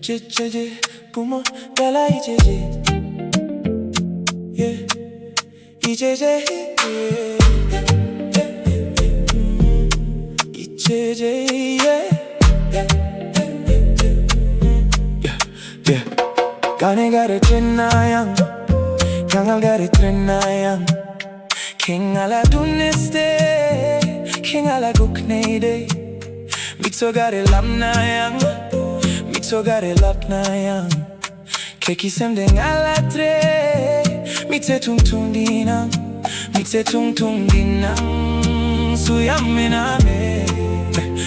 이제제제 부모 달라 이제제 yeah. 이제제 이제제 yeah. Gane gare trenayang Gangal gare trenayang King ala duneste King ala gukneide Mitso gare lamnayang Mitso gare lapnayang Keki semdeng ala tre Mitse tung tung dinang Mitse tung tung dinang Suyang mename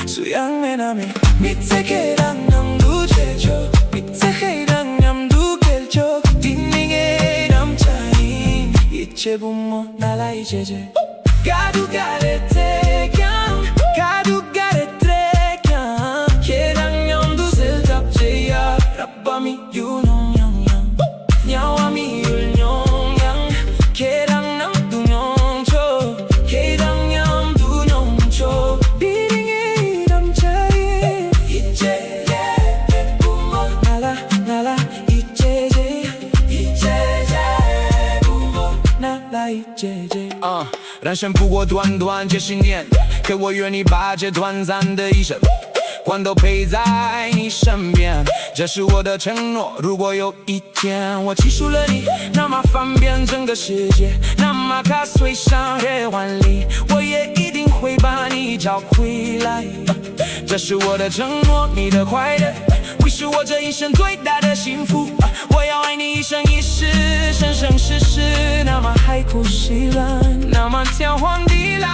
Suyang mename Mitse kerang nam du jejo Mitse kerang nam du keljo Dinninge namchain Iche bumo nala ijeje Gadu gare tekyang Gadu gare trekyang Kerang nam du sel japjeya Rabbami yunong yang yang Nyawami yul nyong yang Kerang nam du nyong cho Kerang nam du nyong cho Dinninge namchain Iche bumo nala nala ijeje Ijeje bumo nala ijeje 人生不过短短几十年，可我愿意把这短暂的一生，光都陪在你身边。这是我的承诺。如果有一天我记住了你，那么翻遍整个世界，那么卡随上夜万里，我也一定会把你找回来。这是我的承诺，你的快乐会是我这一生最大的幸福。我要爱你一生一世，生生世世，那么海枯石烂，那么天荒地老，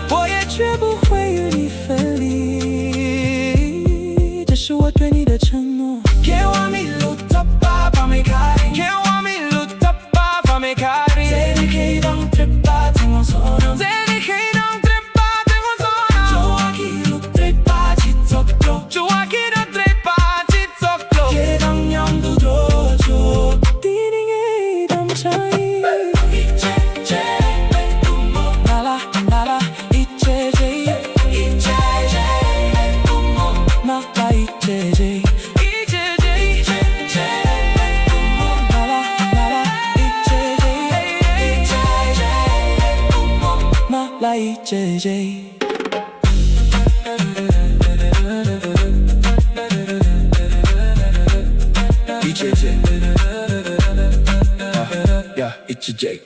我也绝不会与你分离。这是我对你的承诺。Che uomini lutta papa me cari Che uomini lutta papa me cari Zeni che non trepa tengo sono Zeni che non trepa tengo sono Joaki lu trepa jitzoklo Joaki lu trepa jitzoklo Che dang nyam du dojo Dininge dam chai Ijeje bumo Nala nala ijeje Ijeje bumo Nala ijeje like JJ yeah, it's a J.